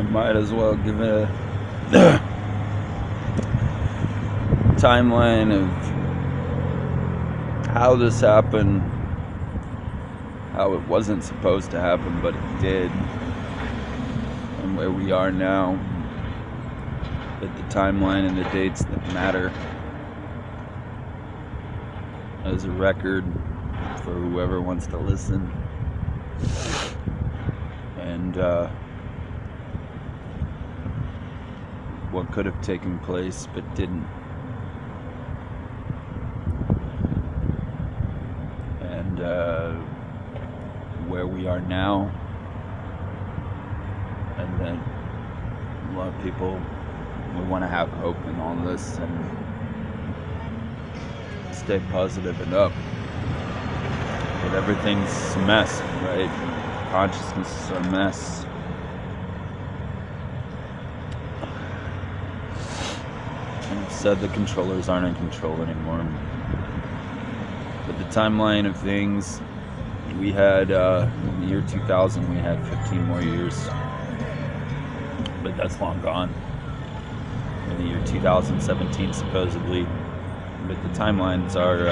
I might as well give a timeline of how this happened, how it wasn't supposed to happen, but it did, and where we are now, with the timeline and the dates that matter as a record for whoever wants to listen. And what could have taken place but didn't. And where we are now. And then a lot of people, we want to have hope in all this and stay positive and up. But everything's a mess, right? Consciousness is a mess. And I've said the controllers aren't in control anymore. But the timeline of things, we had, in the year 2000, we had 15 more years. But that's long gone. In the year 2017, supposedly. But the timelines are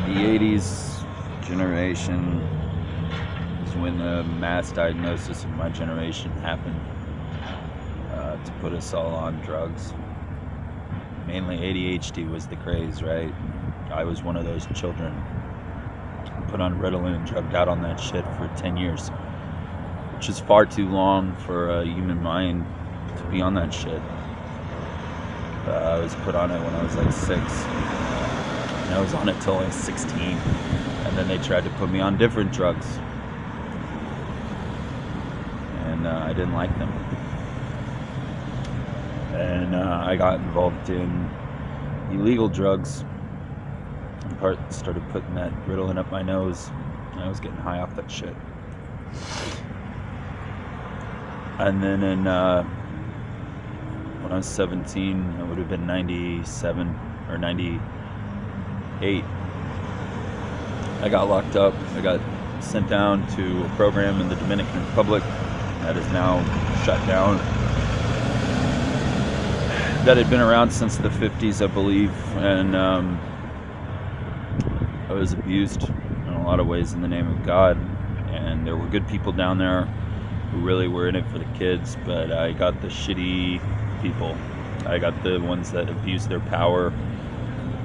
the 80s generation is when the mass diagnosis of my generation happened to put us all on drugs. Mainly ADHD was the craze, right? I was one of those children put on Ritalin and drugged out on that shit for 10 years, which is far too long for a human mind to be on that shit. I was put on it when I was like 6, and I was on it till I was 16, and then they tried to put me on different drugs, and I didn't like them, and I got involved in illegal drugs. In part, started putting that Ritalin up my nose, and I was getting high off that shit. And then when I was 17, it would have been 97 or 98. I got locked up. I got sent down to a program in the Dominican Republic that is now shut down. That had been around since the 50s, I believe, and I was abused in a lot of ways in the name of God. And there were good people down there who really were in it for the kids, but I got the shitty people. I got the ones that abused their power,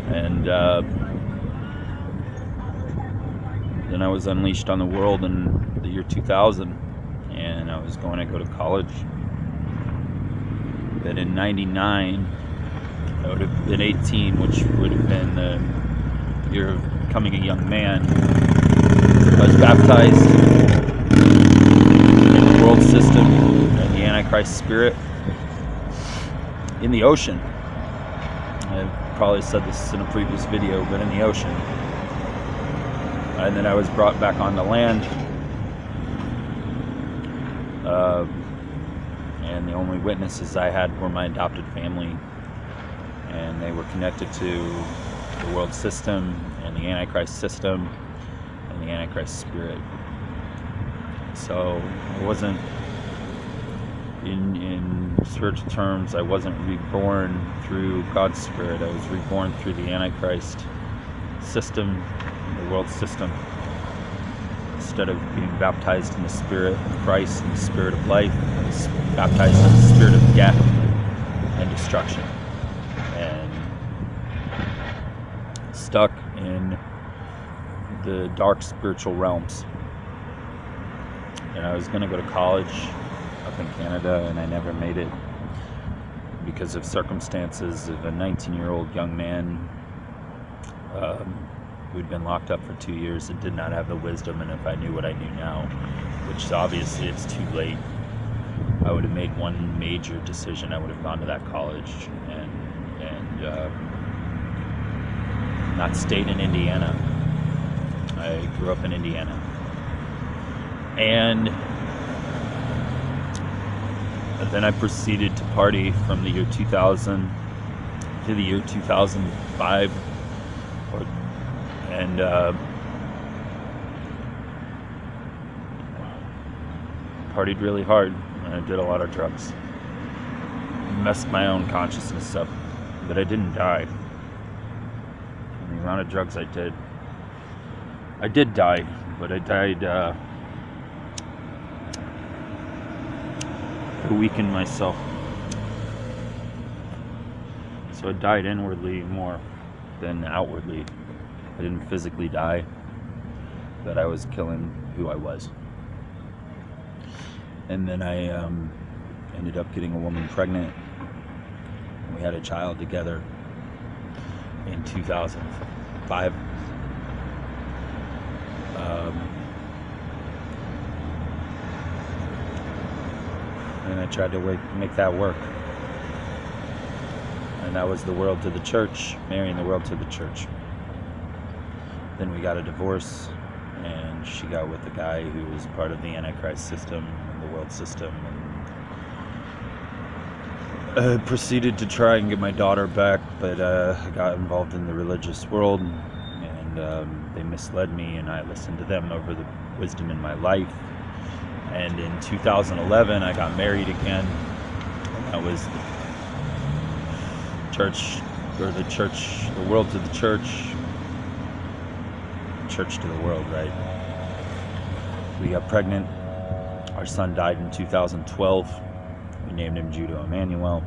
and then I was unleashed on the world in the year 2000, and I was going to go to college. But in 99, I would have been 18, which would have been the year of becoming a young man. I was baptized in the world system and the Antichrist spirit in the ocean. I've probably said this in a previous video, but in the ocean. And then I was brought back onto land. And the only witnesses I had were my adopted family. And they were connected to the world system and the Antichrist system and the Antichrist spirit. So I wasn't, in spiritual terms, I wasn't reborn through God's spirit. I was reborn through the Antichrist system, the world system. Instead of being baptized in the spirit of Christ and the spirit of life, I was baptized in the spirit of death and destruction, and stuck in the dark spiritual realms. And I was going to go to college up in Canada, and I never made it because of circumstances of a 19-year-old young man who'd been locked up for 2 years and did not have the wisdom. And if I knew what I knew now, which obviously it's too late, I would have made one major decision. I would have gone to that college and not stayed in Indiana. I grew up in Indiana. And then I proceeded to party from the year 2000 to the year 2005. partied really hard, and I did a lot of drugs. Messed my own consciousness up, but I didn't die. And the amount of drugs I did die, but I died to weaken myself. So I died inwardly more than outwardly. I didn't physically die, but I was killing who I was. And then I ended up getting a woman pregnant. We had a child together in 2005. And I tried to make that work. And that was the world to the church, marrying the world to the church. Then we got a divorce, and she got with a guy who was part of the Antichrist system and the world system. And proceeded to try and get my daughter back, but I got involved in the religious world, and they misled me, and I listened to them over the wisdom in my life. And in 2011, I got married again. And that was the world to the church to the world, right? We got pregnant. Our son died in 2012. We named him Judo Emmanuel.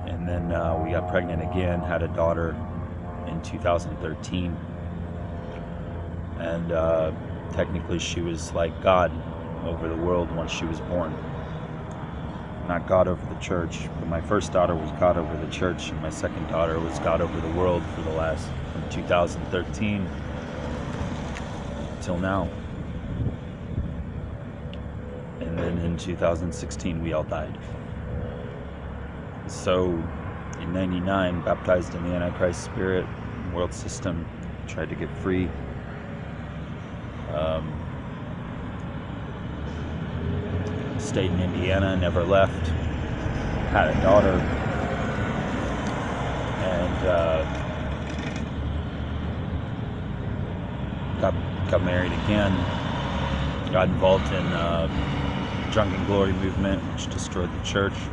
And then we got pregnant again, had a daughter in 2013. And technically she was like God over the world once she was born. Not God over the church, but my first daughter was God over the church, and my second daughter was God over the world from 2013 till now. And then in 2016 we all died. So in 99, baptized in the Antichrist spirit, world system, tried to get free. Stayed in Indiana, never left. Had a daughter, and got married again. Got involved in drunken glory movement, which destroyed the church.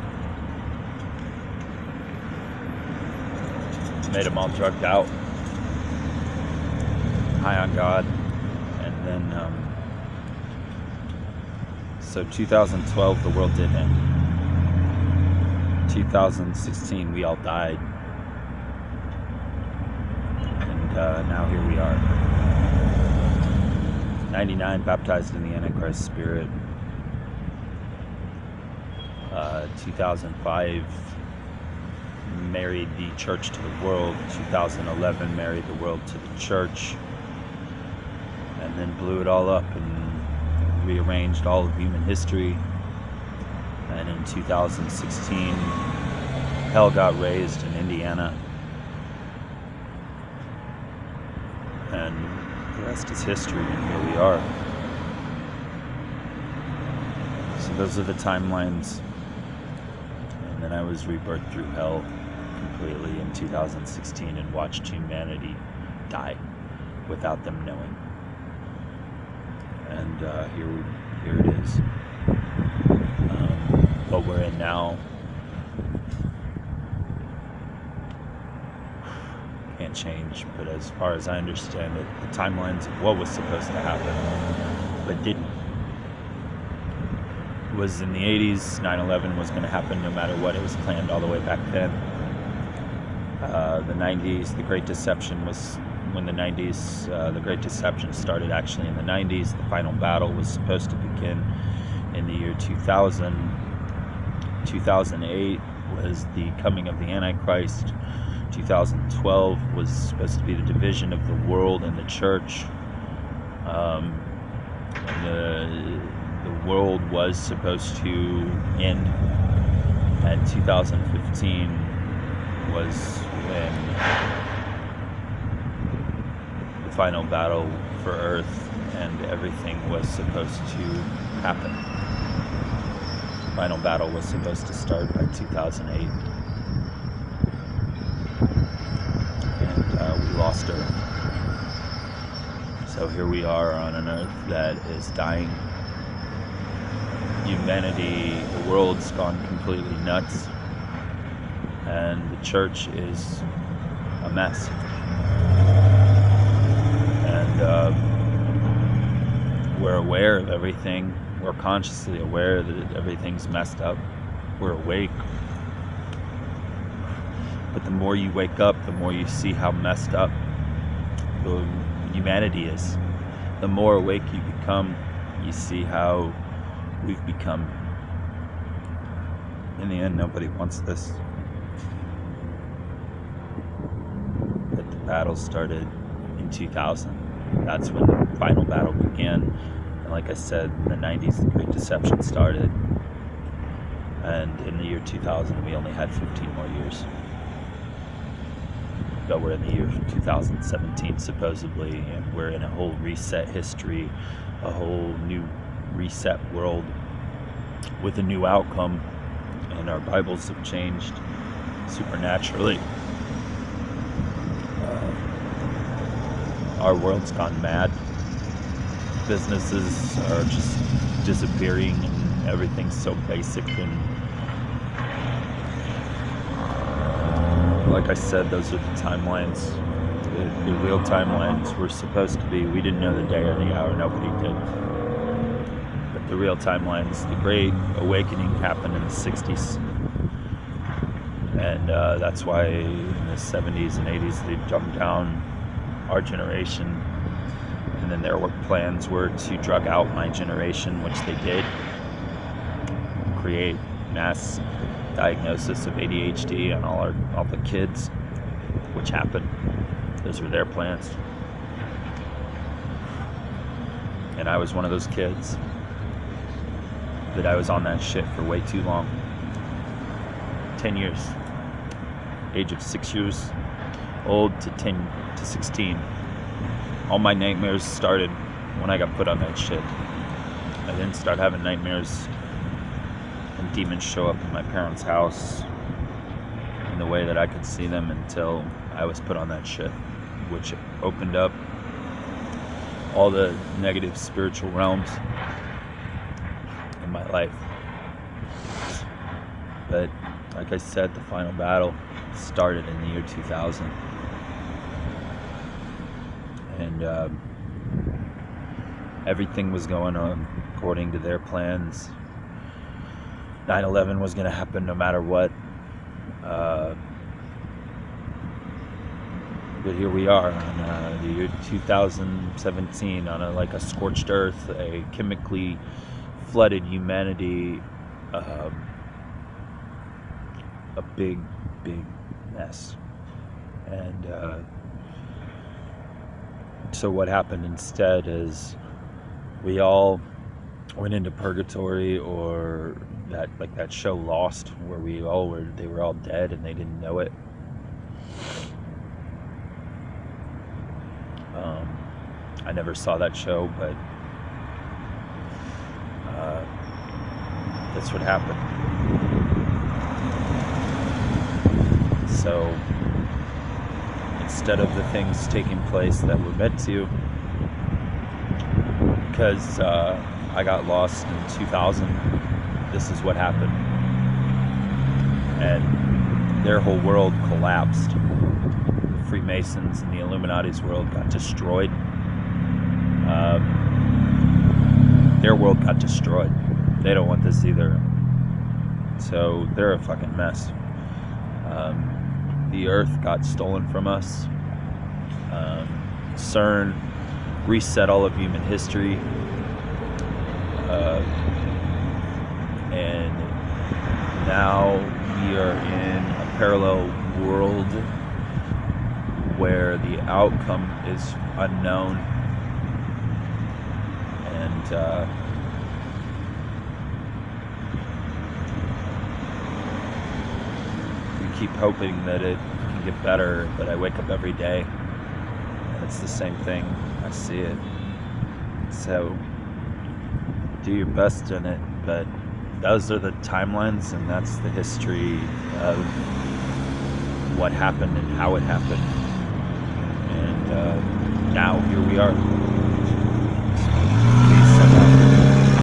Made them all drugged out, high on God, and then. So 2012, the world did end. 2016, we all died. And now here we are. 99, baptized in the Antichrist spirit. 2005, married the church to the world. 2011, married the world to the church. And then blew it all up and rearranged all of human history. And in 2016, hell got raised in Indiana, and the rest is history, and here we are. So those are the timelines. And then I was rebirthed through hell completely in 2016 and watched humanity die without them knowing. And here it is. What we're in now can't change, but as far as I understand it, the timelines of what was supposed to happen but didn't was in the 80s. 9/11 was going to happen no matter what. It was planned all the way back then. The 90s, the Great Deception was when the 90s, the Great Deception started actually in the 90s. The final battle was supposed to begin in the year 2000. 2008 was the coming of the Antichrist. 2012 was supposed to be the division of the world and the church. The world was supposed to end, and 2015 was when the final battle for Earth and everything was supposed to happen. The final battle was supposed to start by 2008. And we lost Earth. So here we are on an earth that is dying. Humanity, the world's gone completely nuts, and the church is a mess. And we're aware of everything. We're consciously aware that everything's messed up. We're awake. But the more you wake up, the more you see how messed up humanity is. The more awake you become, you see how we've become. In the end, nobody wants this. But the battle started in 2000. That's when the final battle began. And like I said, in the 90s, the Great Deception started. And in the year 2000, we only had 15 more years. But we're in the year 2017, supposedly, and we're in a whole reset history, a whole new reset world with a new outcome, and our Bibles have changed supernaturally. Our world's gone mad. Businesses are just disappearing, and everything's so basic. And like I said, those are the timelines. The real timelines were supposed to be. We didn't know the day or the hour. Nobody did. But the real timelines, the Great Awakening happened in the 60s. And that's why in the 70s and 80s they dumbed down our generation. And then their plans were to drug out my generation, which they did. Create mass diagnosis of ADHD on all the kids, which happened. Those were their plans. And I was one of those kids. But I was on that shit for way too long. 10 years. Age of 6 years old to 16. All my nightmares started when I got put on that shit. I didn't start having nightmares and demons show up in my parents' house in the way that I could see them until I was put on that shit, which opened up all the negative spiritual realms in my life. But like I said, the final battle started in the year 2000. And everything was going on according to their plans. 9/11 was going to happen no matter what. But here we are on the year 2017 on a scorched earth, a chemically flooded humanity, a big mess. And so what happened instead is we all went into purgatory, or that show Lost, where they were all dead and they didn't know it. I never saw that show, but that's what happened. So instead of the things taking place that were meant to, because I got lost in 2000, this is what happened. And their whole world collapsed. The Freemasons and the Illuminati's world got destroyed. Their world got destroyed. They don't want this either. So they're a fucking mess. The earth got stolen from us. Cern reset all of human history. And now we are in a parallel world where the outcome is unknown. And we keep hoping that it can get better, but I wake up every day and it's the same thing. I see it. So do your best in it, but those are the timelines, and that's the history of what happened and how it happened. And now here we are.